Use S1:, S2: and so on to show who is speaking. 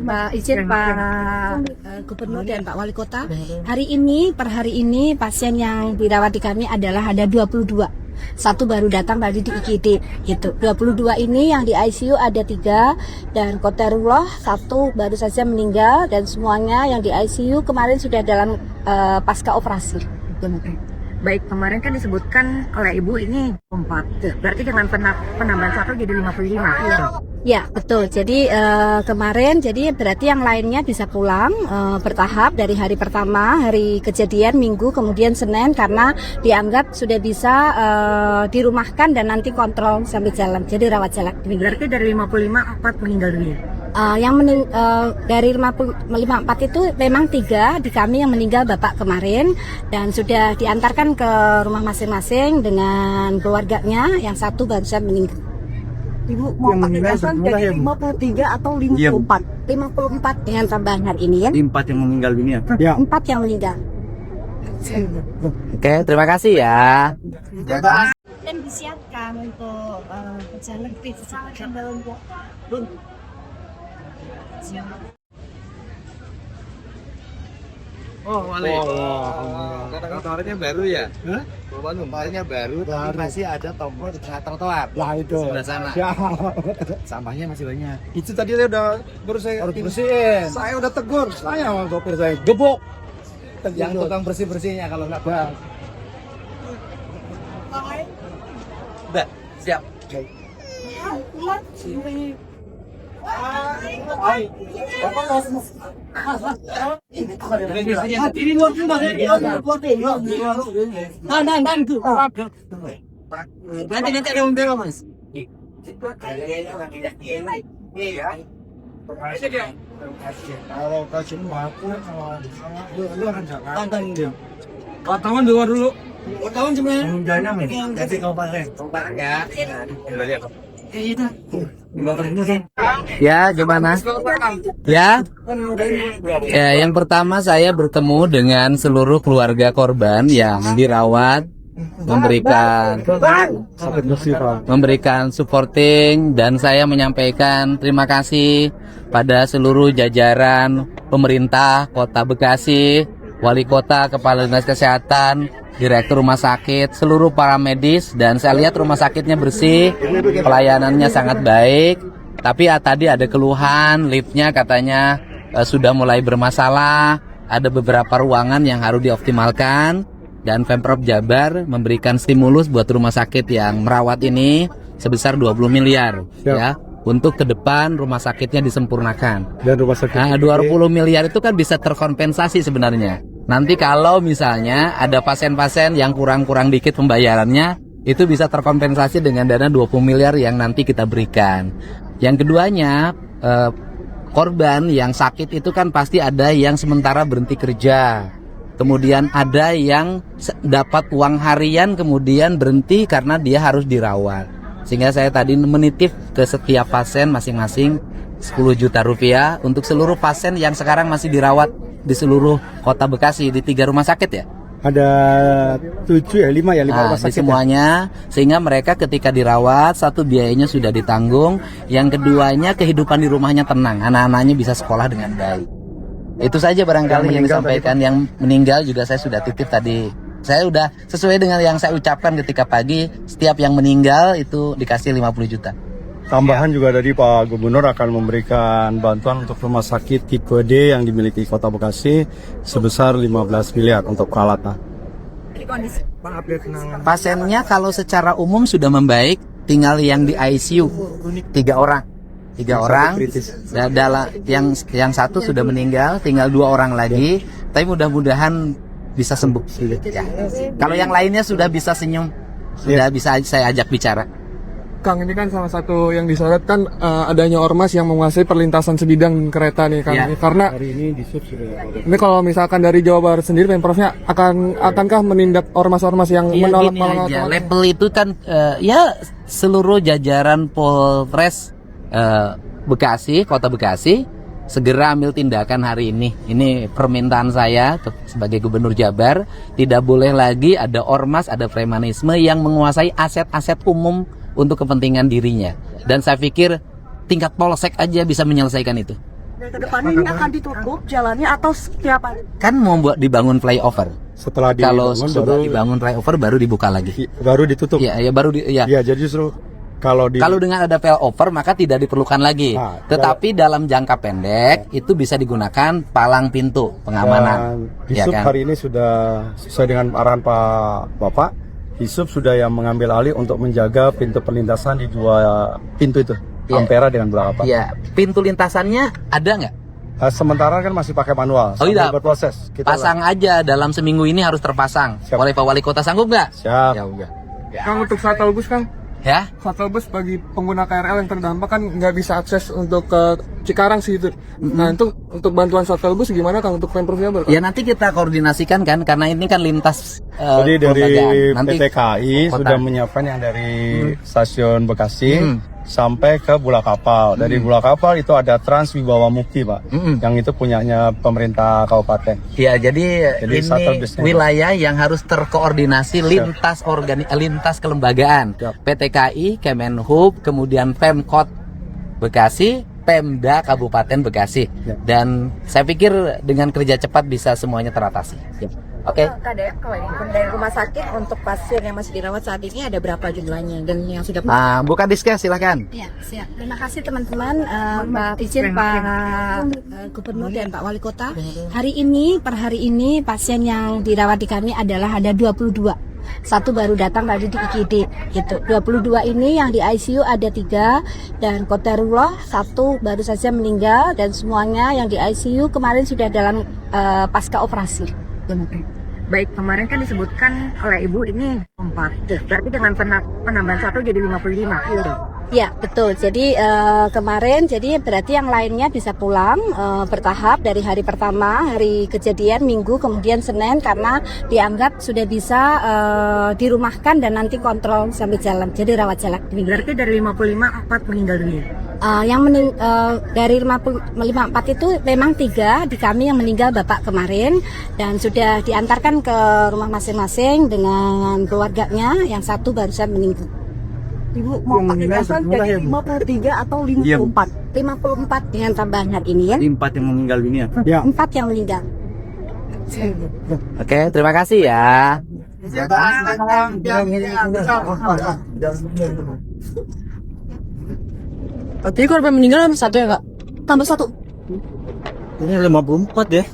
S1: Pak izin Pak Gubernur dan Pak Wali Kota, per hari ini pasien yang dirawat di kami adalah ada 22. Satu baru datang tadi di IGD gitu. 22 ini yang di ICU ada 3 dan Qadarullah 1 baru saja meninggal dan semuanya yang di ICU kemarin sudah dalam pasca operasi.
S2: Baik, kemarin kan disebutkan oleh Ibu ini 4. Berarti dengan penambahan 1 jadi 55. Iya.
S1: Ya betul, jadi kemarin berarti yang lainnya bisa pulang bertahap dari hari pertama, hari kejadian Minggu, kemudian Senin karena dianggap sudah bisa dirumahkan dan nanti kontrol sambil jalan, jadi rawat jalan.
S2: Berarti dari 55, 4 meninggal dunia?
S1: Dari 54 itu memang 3 di kami yang meninggal Bapak kemarin dan sudah diantarkan ke rumah masing-masing dengan keluarganya, yang 1 baru saja meninggal.
S2: Ibu mau pakai jadi 53 atau 54?
S1: 54 dengan tambahan hari ini ya.
S3: 4 yang meninggal dunia.
S1: Ya. 4 yang meninggal.
S4: Oke, terima kasih ya.
S1: Dan disiapkan untuk berjalan ke dalam
S3: Oh, Wali. Trotoarnya baru ya? Hah? Trotoarnya baru, tapi masih ada tombol di tengah trotoar. Lah itu. Sebelah sana. Ya. Sampahnya masih banyak.
S5: Itu tadi udah bersihin. Saya udah tegur. Saya sama sopir saya gebok.
S3: Yang tukang bersih-bersihnya kalau nggak bang. Udah, siap. Nanti ada umbel mas.
S5: Kalau kasih aku lu akan tonton dia. Wartawan dulu. Wartawan cuma jangan jadi kompas ya.
S4: Ya, gimana? Ya, yang pertama saya bertemu dengan seluruh keluarga korban yang dirawat, memberikan supporting, dan saya menyampaikan terima kasih pada seluruh jajaran pemerintah Kota Bekasi, Wali Kota, Kepala Dinas Kesehatan, Direktur Rumah Sakit, seluruh para medis, dan saya lihat rumah sakitnya bersih, pelayanannya sangat baik. Tapi tadi ada keluhan, liftnya katanya sudah mulai bermasalah, ada beberapa ruangan yang harus dioptimalkan, dan Pemprov Jabar memberikan stimulus buat rumah sakit yang merawat ini sebesar 20 miliar ya. Untuk ke depan rumah sakitnya disempurnakan.
S5: Dan rumah sakit.
S4: Nah, 20 miliar itu kan bisa terkompensasi sebenarnya. Nanti kalau misalnya ada pasien-pasien yang kurang-kurang dikit pembayarannya, itu bisa terkompensasi dengan dana 20 miliar yang nanti kita berikan. Yang keduanya, korban yang sakit itu kan pasti ada yang sementara berhenti kerja. Kemudian ada yang dapat uang harian kemudian berhenti karena dia harus dirawat. Sehingga saya tadi menitip ke setiap pasien masing-masing 10 juta rupiah untuk seluruh pasien yang sekarang masih dirawat di seluruh Kota Bekasi di 3 rumah sakit ya.
S5: Ada 7 ya, 5 rumah sakit.
S4: Semuanya, sehingga mereka ketika dirawat, satu biayanya sudah ditanggung, yang keduanya kehidupan di rumahnya tenang, anak-anaknya bisa sekolah dengan baik. Itu saja barangkali yang disampaikan. Yang meninggal juga saya sudah titip tadi. Saya udah sesuai dengan yang saya ucapkan ketika pagi, setiap yang meninggal itu dikasih 50 juta.
S5: Tambahan juga dari Pak Gubernur akan memberikan bantuan untuk rumah sakit tipe D yang dimiliki Kota Bekasi sebesar 15 miliar untuk peralatan.
S4: Pasiennya kalau secara umum sudah membaik, tinggal yang di ICU 3 orang. 3 orang, yang 1 sudah meninggal, tinggal 2 orang lagi, tapi mudah-mudahan bisa sembuh. Ya. Kalau yang lainnya sudah bisa senyum, sudah bisa saya ajak bicara.
S6: Kang, ini kan salah satu yang disorot kan adanya ormas yang menguasai perlintasan sebidang kereta nih Kang.
S4: Ya.
S6: Karena
S5: Hari ini di sub sudah.
S6: ini kalau misalkan dari Jawa Barat sendiri Pemprovnya akankah menindak ormas-ormas yang menolak
S4: level itu kan ya seluruh jajaran Polres Bekasi, Kota Bekasi segera ambil tindakan hari ini. Ini permintaan saya sebagai Gubernur Jabar, tidak boleh lagi ada ormas, ada premanisme yang menguasai aset-aset umum untuk kepentingan dirinya. Dan saya pikir tingkat polsek aja bisa menyelesaikan itu.
S2: Kedepannya ini akan ditutup jalannya atau setiap hari?
S4: Kan mau buat dibangun flyover.
S5: Setelah
S4: Kalau
S5: dibangun
S4: sudah
S5: baru,
S4: dibangun flyover baru dibuka lagi.
S5: baru ditutup.
S4: Iya, ya baru ya.
S5: Iya, jadi justru kalau di
S4: Kalau dengan ada flyover maka tidak diperlukan lagi.
S5: Nah,
S4: Tetapi dalam jangka pendek itu bisa digunakan palang pintu pengamanan.
S5: dan
S4: Ya
S5: Hisub
S4: kan?
S5: hari ini sudah sesuai dengan arahan Pak Bapak. Hisub sudah yang mengambil alih untuk menjaga pintu perlintasan di dua pintu itu,
S4: Iya.
S5: Ampera dengan Bulakapal.
S4: Iya, pintu lintasannya ada nggak?
S5: Sementara kan masih pakai manual,
S4: Oh, iya.
S5: sambil berproses. Kita
S4: Pasang aja dalam seminggu ini harus terpasang.
S5: Siap.
S4: Oleh Pak Wali Kota sanggup nggak?
S5: Siap.
S4: Ya udah.
S6: Kang, untuk shuttle bus, Kang,
S4: Ya.
S6: shuttle bus bagi pengguna KRL yang terdampak kan nggak bisa akses untuk ke Cikarang sih itu. Nah, itu untuk bantuan shuttle bus gimana, Kang, untuk Pemprov Jabar? Kang?
S4: Ya nanti kita koordinasikan kan karena ini kan lintas
S5: Jadi dari
S4: kelembagaan. Nanti
S5: PT KAI
S4: kota.
S5: sudah menyiapkan yang dari stasiun Bekasi sampai ke Bulakapal. Dari Bulakapal itu ada Trans Wibawa Mukti, Pak. Yang itu punyanya pemerintah kabupaten.
S4: Ya, jadi
S5: shuttle
S4: ini
S5: busnya.
S4: wilayah yang harus terkoordinasi lintas lintas kelembagaan.
S5: Siap.
S4: PT KAI, Kemenhub, kemudian Pemkot Bekasi, Pemda Kabupaten Bekasi.
S5: Ya.
S4: Dan saya pikir dengan kerja cepat bisa semuanya teratasi. Oke.
S2: KDM kalau ini dari rumah sakit untuk pasien yang masih dirawat saat ini ada berapa jumlahnya dan yang sudah
S4: Buka diskes silakan.
S1: Ya, siap. Terima kasih teman-teman, izin Pak Gubernur dan Pak Wali Kota. Hari ini, per hari ini pasien yang dirawat di kami adalah ada 22. Satu baru datang tadi di IGD gitu. 22 ini yang di ICU ada 3 dan Kotarullah 1 baru saja meninggal dan semuanya yang di ICU kemarin sudah dalam pasca operasi.
S2: Baik, kemarin kan disebutkan oleh Ibu ini 4. Berarti dengan penambahan 1 jadi 55.
S1: Ya, betul. Jadi kemarin jadi berarti yang lainnya bisa pulang bertahap dari hari pertama, hari kejadian Minggu, kemudian Senin karena dianggap sudah bisa dirumahkan dan nanti kontrol sambil jalan. Jadi rawat jalan.
S2: Berarti dari 55 4 meninggal dunia.
S1: Dari 54 itu memang 3 di kami yang meninggal Bapak kemarin dan sudah diantarkan ke rumah masing-masing dengan keluarganya, yang 1 baru saja meninggal.
S2: Ibu mau pakai dasar jadi 53 atau 54?
S1: 54 dengan tambahan hari ini ya.
S3: 4 yang meninggal dunia.
S5: Ya.
S1: 4 yang meninggal.
S4: Oke, terima kasih ya.
S2: Berarti korban meninggal 1 ya, Kak? Tambah 1.
S3: Ini 54 ya.